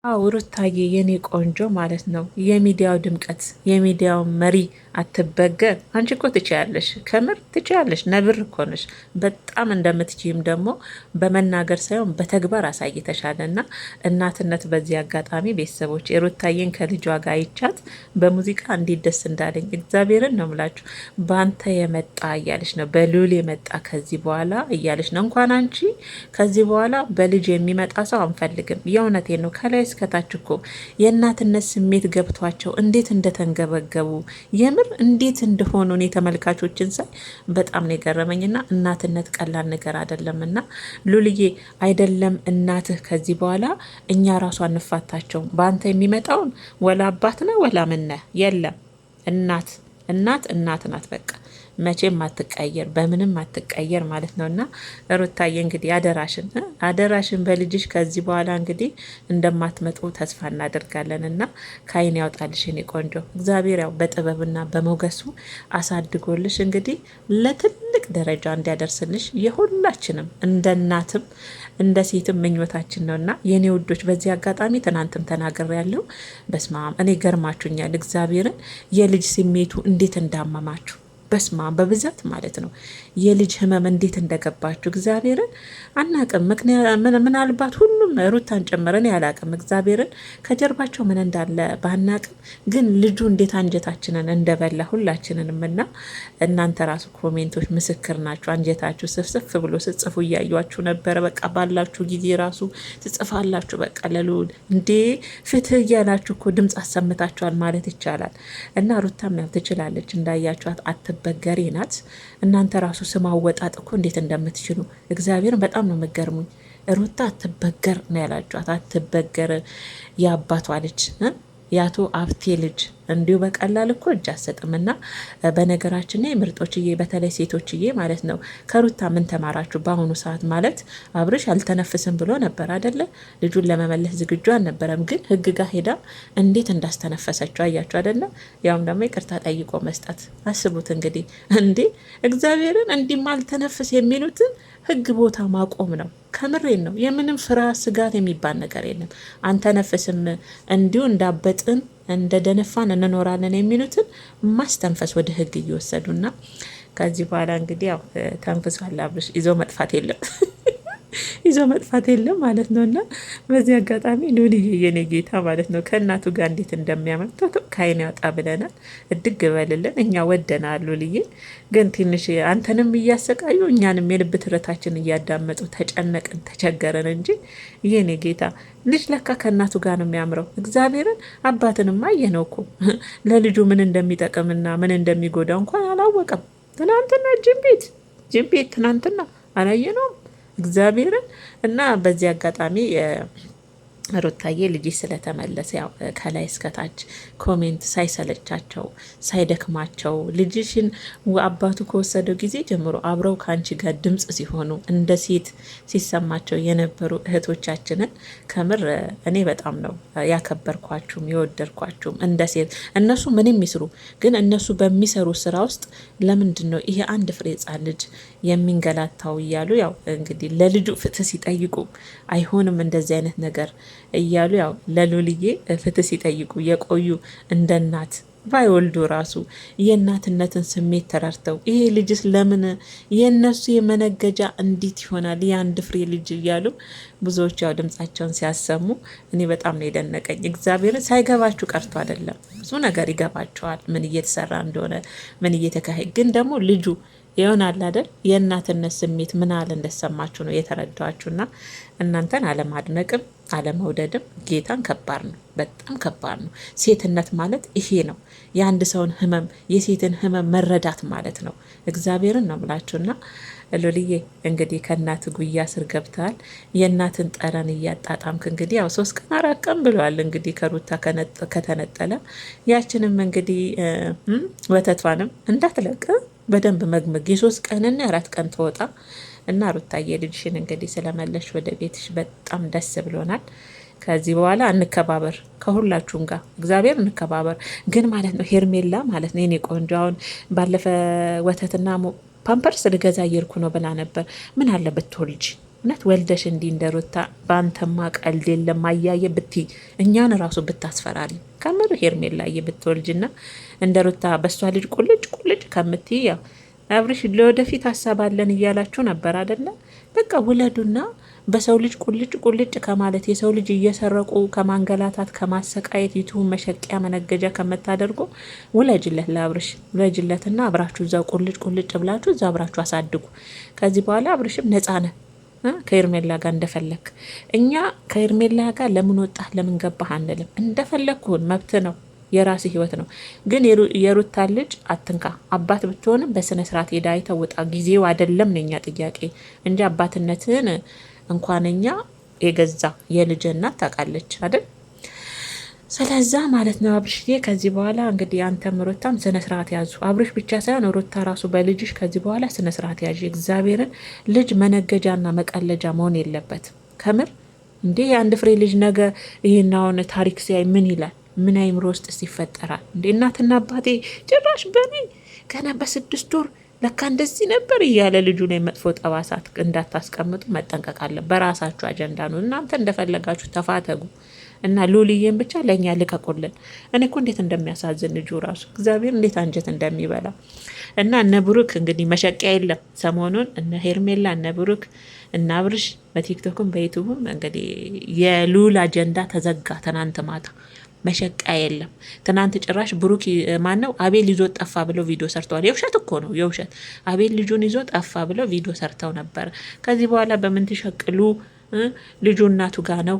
አዎ ሩታዬ የኔ ቆንጆ ማለት ነው። የሚዲያው ድምቀት፣ የሚዲያው መሪ አትበገር። አንቺ እኮ ትችያለሽ፣ ከምር ትችያለሽ። ነብር እኮ ነሽ። በጣም እንደምትችይም ደግሞ በመናገር ሳይሆን በተግባር አሳይተሻል። እና እናትነት በዚህ አጋጣሚ ቤተሰቦች የሩታዬን ከልጇ ጋር አይቻት በሙዚቃ እንዴት ደስ እንዳለኝ እግዚአብሔርን ነው ምላችሁ። በአንተ የመጣ እያለች ነው፣ በልዑል የመጣ ከዚህ በኋላ እያለች ነው። እንኳን አንቺ ከዚህ በኋላ በልጅ የሚመጣ ሰው አንፈልግም። የእውነቴን ነው ከላይ እስከታች እኮ የእናትነት ስሜት ገብቷቸው እንዴት እንደተንገበገቡ የምር እንዴት እንደሆኑ እኔ ተመልካቾችን ሳይ በጣም ነው የገረመኝና እናትነት ቀላል ነገር አይደለምና ሉልዬ አይደለም እናትህ ከዚህ በኋላ እኛ ራሱ አንፋታቸውም። በአንተ የሚመጣውን ወላ አባት ነው ወላ ምነ የለም እናት እናት ናት በቃ መቼም አትቀየር፣ በምንም አትቀየር ማለት ነው። እና ሩታዬ እንግዲህ አደራሽን በልጅሽ ከዚህ በኋላ እንግዲህ እንደማትመጡ ተስፋ እናደርጋለን። እና ከአይን ያውጣልሽ የኔ ቆንጆ። እግዚአብሔር ያው በጥበብና በሞገሱ አሳድጎልሽ እንግዲህ ለትልቅ ደረጃ እንዲያደርስልሽ የሁላችንም እንደ እናትም እንደ ሴትም ምኞታችን ነው። እና የኔ ውዶች በዚህ አጋጣሚ ትናንትም ተናገር ያለው በስማም እኔ ገርማችሁኛል። እግዚአብሔርን የልጅ ስሜቱ እንዴት እንዳመማችሁ በስማ በብዛት ማለት ነው። የልጅ ህመም እንዴት እንደገባችሁ እግዚአብሔርን አናቅም። ምናልባት ሁሉም ሩታን ጨምረን ያላቅም እግዚአብሔርን ከጀርባቸው ምን እንዳለ ባናቅም፣ ግን ልጁ እንዴት አንጀታችንን እንደበላ ሁላችንንም እና እናንተ ራሱ ኮሜንቶች ምስክር ናችሁ። አንጀታችሁ ስፍስፍ ብሎ ስጽፉ እያዩችሁ ነበረ። በቃ ባላችሁ ጊዜ ራሱ ትጽፋላችሁ። በቃ ለልዑል እንዴ ፍትህ እያላችሁ እኮ ድምፅ አሰምታችኋል ማለት ይቻላል። እና ሩታም ያው ትችላለች እንዳያችኋት በገሬ ናት። እናንተ ራሱ ስም አወጣጥ እኮ እንዴት እንደምትችሉ እግዚአብሔርን በጣም ነው የምገርሙኝ። ሩታ አትበገር ነው ያላችኋት። አትበገር የአባቷ ልጅ የአቶ አብቴ ልጅ እንዲሁ በቀላል እኮ እጅ አሰጥምና። በነገራችን ላይ ምርጦችዬ፣ በተለይ ሴቶችዬ ማለት ነው ከሩታ ምን ተማራችሁ? በአሁኑ ሰዓት ማለት አብርሽ አልተነፍስም ብሎ ነበር አደለ? ልጁን ለመመለስ ዝግጁ አልነበረም፣ ግን ህግ ጋር ሄዳ እንዴት እንዳስተነፈሰችው አያችሁ አደለ? ያውም ደግሞ ይቅርታ ጠይቆ መስጠት። አስቡት እንግዲህ እንዴ እግዚአብሔርን እንዲም አልተነፍስ የሚሉትን ህግ ቦታ ማቆም ነው። ከምሬን ነው። የምንም ፍራ ስጋት የሚባል ነገር የለም። አንተነፍስም እንዲሁ እንዳበጥን እንደ ደነፋን እንኖራለን የሚሉትን ማስተንፈስ ወደ ህግ እየወሰዱና ከዚህ በኋላ እንግዲህ ያው ተንፍሷል አብርሽ። ይዞ መጥፋት የለም ማለት ነው። እና በዚህ አጋጣሚ ሉልዬ የኔ ጌታ ማለት ነው ከእናቱ ጋር እንዴት እንደሚያመጣው ከአይን ያውጣ ብለናል። እድግ በልልን። እኛ ወደናል ሉልዬ፣ ግን ትንሽ አንተንም እያሰቃዩ እኛንም የልብ ትርታችን እያዳመጡ ተጨነቅን ተቸገረን እንጂ የኔ ጌታ ልጅ ለካ ከእናቱ ጋር ነው የሚያምረው። እግዚአብሔርን አባትንማ አየነው እኮ ለልጁ ምን እንደሚጠቅምና ምን እንደሚጎዳው እንኳን አላወቀም። ትናንትና ጅም ቤት ትናንትና አላየነውም እግዚአብሔርን። እና በዚህ አጋጣሚ ሩታዬ ልጅ ስለተመለሰ ያው ከላይ እስከታች ኮሜንት ሳይሰለቻቸው ሳይደክማቸው ልጅሽን አባቱ ከወሰደው ጊዜ ጀምሮ አብረው ከአንቺ ጋር ድምጽ ሲሆኑ እንደ ሴት ሲሰማቸው የነበሩ እህቶቻችንን ከምር እኔ በጣም ነው ያከበርኳችሁም የወደድኳችሁም እንደ ሴት። እነሱ ምንም ይስሩ፣ ግን እነሱ በሚሰሩ ስራ ውስጥ ለምንድን ነው ይሄ አንድ ፍሬ ሕፃን ልጅ የሚንገላታው እያሉ ያው እንግዲህ ለልጁ ፍትህ ሲጠይቁ አይሆንም እንደዚህ አይነት ነገር እያሉ ያው ለሉልዬ ፍትህ ሲጠይቁ የቆዩ እንደ እናት ባይወልዱ ራሱ የእናትነትን ስሜት ተረድተው ይሄ ልጅስ ለምን የእነሱ የመነገጃ እንዴት ይሆናል የአንድ ፍሬ ልጅ እያሉ ብዙዎች ያው ድምጻቸውን ሲያሰሙ እኔ በጣም ነው የደነቀኝ። እግዚአብሔርን ሳይገባችሁ ቀርቶ አይደለም፣ ብዙ ነገር ይገባቸዋል፣ ምን እየተሰራ እንደሆነ ምን እየተካሄደ ግን ደግሞ ልጁ ይሆናል አይደል? የእናትነት ስሜት ምን አለ እንደሰማችሁ ነው የተረዳችሁና እናንተን አለማድነቅም አለመውደድም ጌታን ከባድ ነው፣ በጣም ከባድ ነው። ሴትነት ማለት ይሄ ነው። የአንድ ሰውን ህመም የሴትን ህመም መረዳት ማለት ነው። እግዚአብሔርን ነው ምላችሁና ሉልዬ እንግዲህ ከእናት ጉያ ስር ገብተሃል። የእናትን ጠረን እያጣጣምክ እንግዲህ ያው 3 ቀን 4 ቀን ብለዋል እንግዲህ ከሩታ ከተነጠለ ያችንም እንግዲህ ወተቷንም እንዳትለቅ በደንብ መግመግ የ3 ቀንና የ4 ቀን ተወጣ እና ሩታዬ ልጅሽን እንግዲህ ስለመለሽ ወደ ቤትሽ በጣም ደስ ብሎናል። ከዚህ በኋላ እንከባበር ከሁላችሁም ጋር እግዚአብሔር እንከባበር። ግን ማለት ነው ሄርሜላ ማለት ነው የኔ ቆንጆ አሁን ባለፈ ወተትና ፓምፐርስ ልገዛ እየሄድኩ ነው ብላ ነበር። ምን አለ ብትወልጂ እውነት ወልደሽ እንዲህ እንደሩታ በአንተማ ቀልድ የለም አያየ ብትይ እኛን ራሱ ብታስፈራሪ ከምር ሄርሜላዬ ብትወልጅና እንደ ሩታ በሷ ልጅ ቁልጭ ቁልጭ ከምትይ ያው አብርሽ ለወደፊት ሀሳብ አለን እያላችሁ ነበር አይደለ? በቃ ውለዱና በሰው ልጅ ቁልጭ ቁልጭ ከማለት የሰው ልጅ እየሰረቁ ከማንገላታት ከማሰቃየት ዩቱብ መሸቂያ መነገጃ ከምታደርጉ ውለጅለት፣ ለአብርሽ ውለጅለትና አብራችሁ እዛው ቁልጭ ቁልጭ ብላችሁ እዛው አብራችሁ አሳድጉ። ከዚህ በኋላ አብርሽም ነጻ ነህ ከኤርሜላ ጋር እንደፈለግ። እኛ ከኤርሜላ ጋር ለምን ወጣህ ለምን ገባህ አንልም። እንደፈለግኩን መብት ነው፣ የራስ ህይወት ነው። ግን የሩታ ልጅ አትንካ። አባት ብትሆንም በስነ ስርዓት ሄዳ አይተህ ውጣ። ጊዜው አይደለም ነው የኛ ጥያቄ እንጂ አባትነትን እንኳን እኛ የገዛ የልጅ እናት ታውቃለች አይደል? ስለዛ ማለት ነው አብርሽዬ፣ ከዚህ በኋላ እንግዲህ አንተም ሩታም ስነ ስርዓት ያዙ። አብርሽ ብቻ ሳይሆን ሩታ ራሱ በልጅሽ ከዚህ በኋላ ስነ ስርዓት ያዥ። እግዚአብሔርን ልጅ መነገጃና መቀለጃ መሆን የለበት ከምር እንዴ። የአንድ ፍሬ ልጅ ነገ ይህን አሁን ታሪክ ሲያይ ምን ይላል? ምን አይምሮ ውስጥ ይፈጠራል እንዴ? እናትና አባቴ ጭራሽ በኔ ገና በ6 ወር ለካ እንደዚህ ነበር እያለ ልጁ ላይ መጥፎ ጠባሳት እንዳታስቀምጡ መጠንቀቅ አለ። በራሳችሁ አጀንዳ ነው እናንተ እንደፈለጋችሁ ተፋተጉ እና ሉልዬን ብቻ ለእኛ ልቀቁልን። እኔ እኮ እንዴት እንደሚያሳዝን ልጁ ራሱ እግዚአብሔር እንዴት አንጀት እንደሚበላ እና እነ ብሩክ እንግዲህ መሸቂያ የለም ሰሞኑን እነ ሄርሜላ እነ ብሩክ እና አብርሽ በቲክቶክም በዩቱብም እንግዲህ የሉል አጀንዳ ተዘጋ። ትናንት ማታ መሸቂያ የለም። ትናንት ጭራሽ ብሩክ ማነው አቤል ይዞ ጠፋ ብለው ቪዲዮ ሰርተዋል። የውሸት እኮ ነው የውሸት። አቤል ልጁን ይዞ ጠፋ ብለው ቪዲዮ ሰርተው ነበር። ከዚህ በኋላ በምን ትሸቅሉ? ልጁ እናቱ ጋ ነው።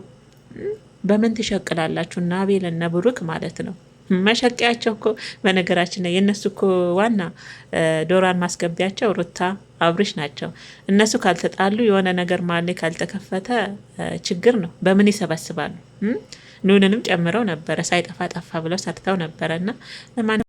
በምን ትሸቅላላችሁ? እና አቤል እና ብሩክ ማለት ነው። መሸቂያቸው እኮ በነገራችን ላይ የእነሱ እኮ ዋና ዶራን ማስገቢያቸው ሩታ አብርሽ ናቸው። እነሱ ካልተጣሉ የሆነ ነገር ማለ ካልተከፈተ ችግር ነው። በምን ይሰበስባሉ? ኑንንም ጨምረው ነበረ ሳይጠፋ ጠፋ ብለው ሰርተው ነበረ እና